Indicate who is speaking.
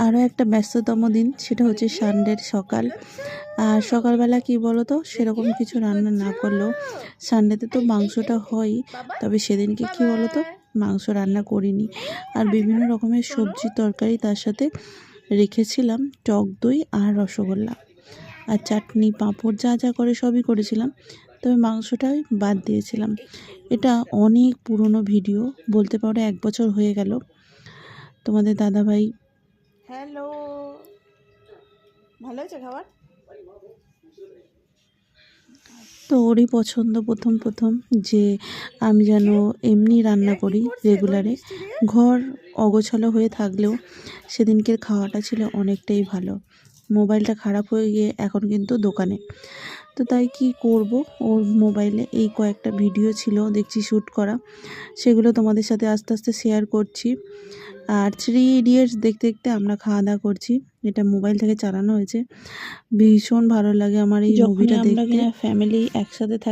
Speaker 1: আরও একটা ব্যস্ততম দিন, সেটা হচ্ছে সানডের সকাল। আর সকালবেলা কি বলো তো, সেরকম কিছু রান্না না করলেও সানডেতে তো মাংসটা হয়ই, তবে সেদিনকে কি বলো তো, মাংস রান্না করিনি। আর বিভিন্ন রকমের সবজি তরকারি তার সাথে রেখেছিলাম, টক দই আর রসগোল্লা আর চাটনি পাঁপড় যা যা করে সবই করেছিলাম, তবে মাংসটাই বাদ দিয়েছিলাম। এটা অনেক পুরনো ভিডিও, বলতে পারো 1 বছর হয়ে গেল। তোমাদের দাদাভাই
Speaker 2: হ্যালো, ভালো হয়েছে খাবার?
Speaker 1: তো ওরই পছন্দ প্রথম প্রথম যে আমি যেন এমনি রান্না করি রেগুলারে। ঘর অগোছালো হয়ে থাকলেও সেদিনকের খাওয়াটা ছিল অনেকটাই ভালো। মোবাইলটা খারাপ হয়ে গিয়ে এখন কিন্তু দোকানে। তো তাই কি করব, ওর মোবাইলে এই কয়েকটা ভিডিও ছিল দেখছি শ্যুট করা, সেগুলো তোমাদের সাথে আস্তে আস্তে শেয়ার করছি। আর 3 ইডিয়টস দেখতে দেখতে আমরা খাওয়া দাওয়া করছি। এটা মোবাইল থেকে চালানো হয়েছে। ভীষণ ভালো লাগে আমার এই মুভিটা দেখতে। ফ্যামিলি একসাথে থাকি